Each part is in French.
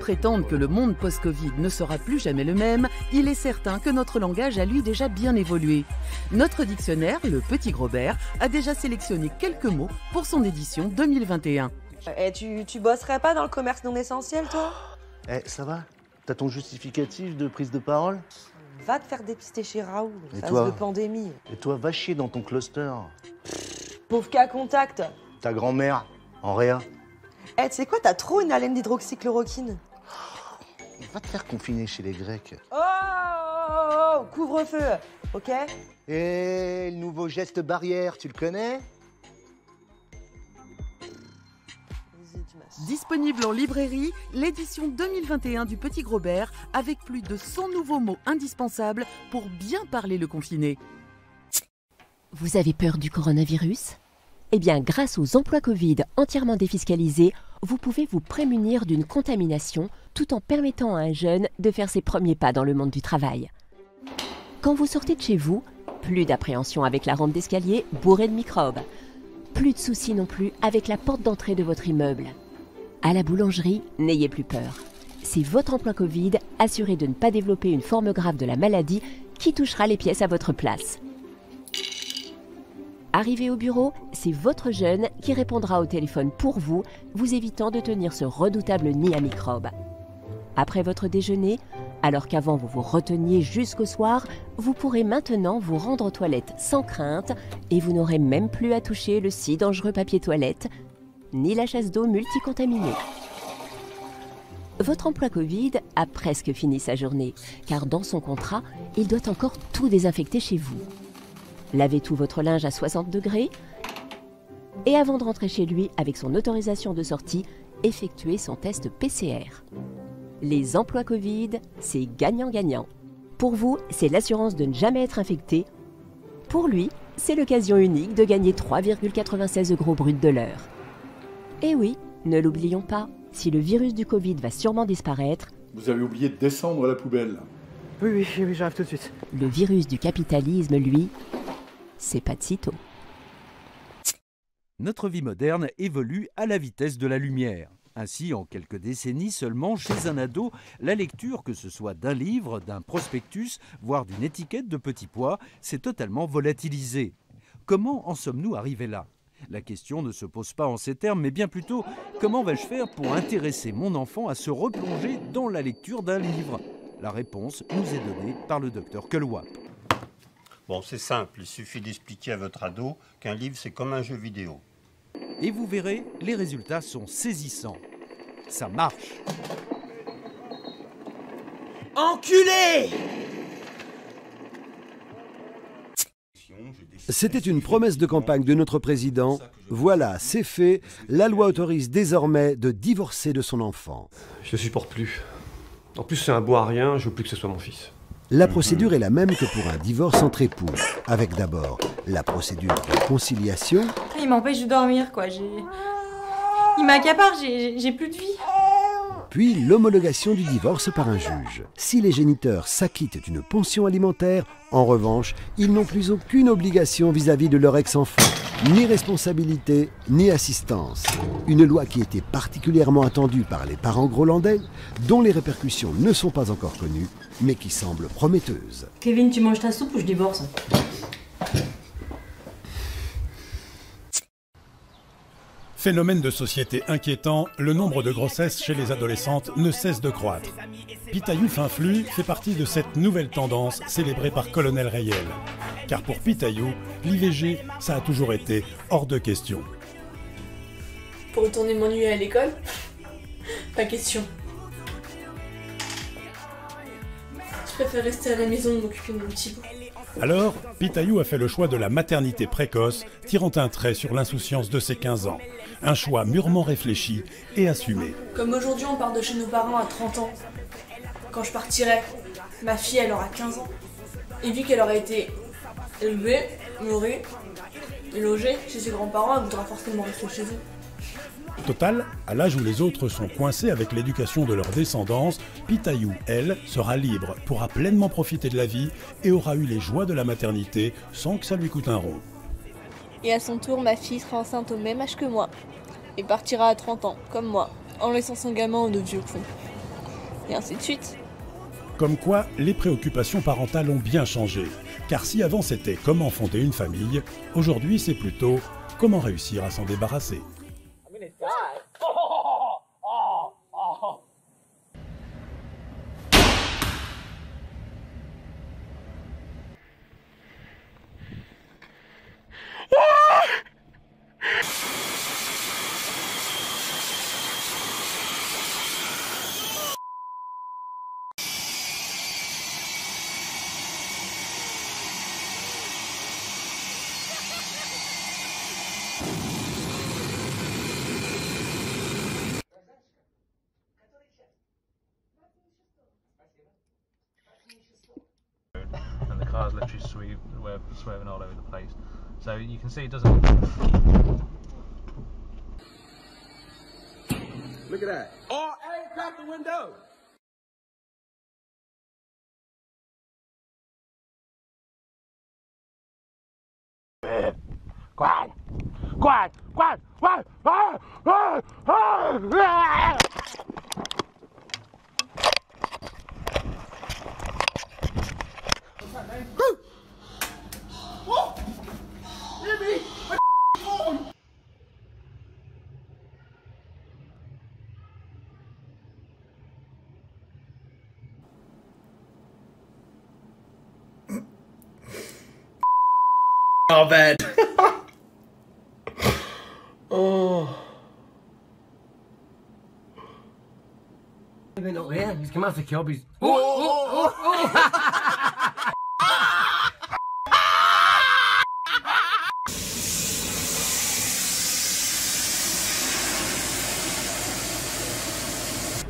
Prétendent que le monde post-Covid ne sera plus jamais le même, il est certain que notre langage a lui déjà bien évolué. Notre dictionnaire, le Petit Grobert, a déjà sélectionné quelques mots pour son édition 2021. Et tu bosserais pas dans le commerce non essentiel, toi? Ça va? T'as ton justificatif de prise de parole? Va te faire dépister chez Raoul, Et phase toi de pandémie. Et toi, va chier dans ton cluster. Pauvre cas contact. Ta grand-mère, en réa. Tu sais quoi, t'as trop une haleine d'hydroxychloroquine. Va te faire confiner chez les Grecs. Oh, couvre-feu, ok? Et le nouveau geste barrière, tu le connais? Disponible en librairie, l'édition 2021 du Petit Grobert avec plus de 100 nouveaux mots indispensables pour bien parler le confiné. Vous avez peur du coronavirus ? Eh bien, grâce aux emplois Covid entièrement défiscalisés, vous pouvez vous prémunir d'une contamination tout en permettant à un jeune de faire ses premiers pas dans le monde du travail. Quand vous sortez de chez vous, plus d'appréhension avec la rampe d'escalier bourrée de microbes. Plus de soucis non plus avec la porte d'entrée de votre immeuble. À la boulangerie, n'ayez plus peur. C'est votre emploi Covid assuré de ne pas développer une forme grave de la maladie qui touchera les pièces à votre place. Arrivé au bureau, c'est votre jeune qui répondra au téléphone pour vous, vous évitant de tenir ce redoutable nid à microbes. Après votre déjeuner, alors qu'avant vous vous reteniez jusqu'au soir, vous pourrez maintenant vous rendre aux toilettes sans crainte et vous n'aurez même plus à toucher le si dangereux papier toilette, ni la chasse d'eau multicontaminée. Votre emploi Covid a presque fini sa journée, car dans son contrat, il doit encore tout désinfecter chez vous. Lavez tout votre linge à 60 degrés et avant de rentrer chez lui avec son autorisation de sortie, effectuez son test PCR. Les emplois Covid, c'est gagnant-gagnant. Pour vous, c'est l'assurance de ne jamais être infecté. Pour lui, c'est l'occasion unique de gagner 3,96 € brut de l'heure. Et oui, ne l'oublions pas, si le virus du Covid va sûrement disparaître... Vous avez oublié de descendre la poubelle. Oui, j'arrive tout de suite. Le virus du capitalisme, lui, c'est pas de sitôt. Notre vie moderne évolue à la vitesse de la lumière. Ainsi, en quelques décennies seulement, chez un ado, la lecture, que ce soit d'un livre, d'un prospectus, voire d'une étiquette de petits pois, s'est totalement volatilisée. Comment en sommes-nous arrivés là ? La question ne se pose pas en ces termes, mais bien plutôt, comment vais-je faire pour intéresser mon enfant à se replonger dans la lecture d'un livre ? La réponse nous est donnée par le docteur Kelouap. Bon, c'est simple, il suffit d'expliquer à votre ado qu'un livre, c'est comme un jeu vidéo. Et vous verrez, les résultats sont saisissants. Ça marche. Enculé! C'était une promesse de campagne de notre président. Voilà, c'est fait. La loi autorise désormais de divorcer de son enfant. Je ne supporte plus. En plus, c'est un beau à rien, je veux plus que ce soit mon fils. La procédure est la même que pour un divorce entre époux, avec d'abord la procédure de conciliation. Il m'empêche de dormir, quoi. Il m'accapare, j'ai plus de vie. Puis l'homologation du divorce par un juge. Si les géniteurs s'acquittent d'une pension alimentaire, en revanche, ils n'ont plus aucune obligation vis-à-vis de leur ex-enfant. Ni responsabilité, ni assistance. Une loi qui était particulièrement attendue par les parents grolandais, dont les répercussions ne sont pas encore connues, mais qui semblent prometteuses. Kevin, tu manges ta soupe ou je divorce? Phénomène de société inquiétant, le nombre de grossesses chez les adolescentes ne cesse de croître. Pitayou Finflu fait partie de cette nouvelle tendance célébrée par Colonel Rayel. Car pour Pitayou, l'IVG, ça a toujours été hors de question. Pour retourner m'ennuyer à l'école? Pas question. Je préfère rester à la maison et m'occuper de mon petit bout. Alors, Pitayou a fait le choix de la maternité précoce, tirant un trait sur l'insouciance de ses 15 ans. Un choix mûrement réfléchi et assumé. Comme aujourd'hui on part de chez nos parents à 30 ans. Quand je partirai, ma fille elle aura 15 ans. Et vu qu'elle aurait été élevée, nourrie et logée chez ses grands-parents, elle voudra forcément rester chez eux. Au total, à l'âge où les autres sont coincés avec l'éducation de leur descendance, Pitayou, elle, sera libre, pourra pleinement profiter de la vie et aura eu les joies de la maternité sans que ça lui coûte un rond. Et à son tour, ma fille sera enceinte au même âge que moi et partira à 30 ans, comme moi, en laissant son gamin de vieux con. Et ainsi de suite. Comme quoi, les préoccupations parentales ont bien changé. Car si avant c'était comment fonder une famille, aujourd'hui c'est plutôt comment réussir à s'en débarrasser. And the car's literally swerving all over the place. So you can see it doesn't. Look at that. Oh, hey, crack the window. Quack! Quack! Quack! Quack! Ah! Ah! Ah! Ah! Oh, bad. Oh. Maybe not here. He's come out for job. He's.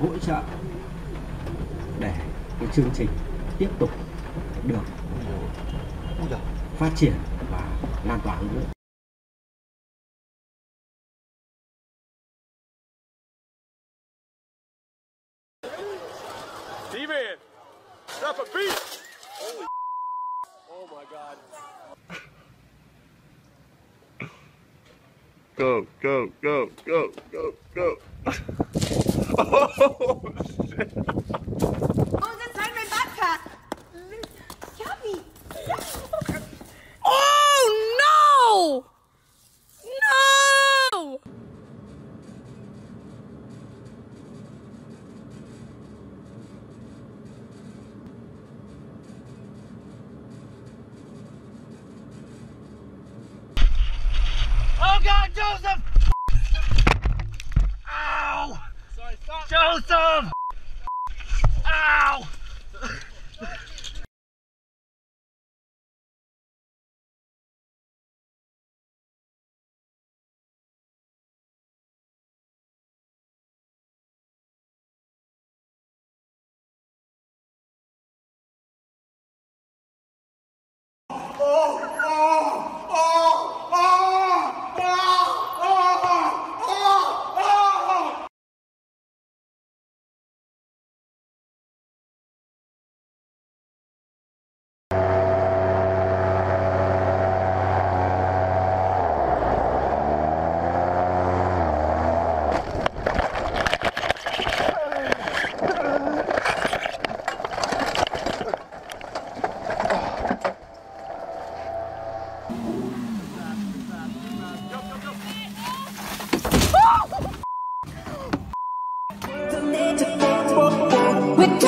Hỗ trợ để cái chương trình tiếp tục được phát triển và lan tỏa hơn nữa. T-Man, drop a beat. Holy oh my God. Go, go, go, go, go, go. Oh, shit. Oh, that's right, my backpack. Yummy. Oh, no! No! Oh God, Joseph! Ow! Sorry, stop. Joseph! Ow! We're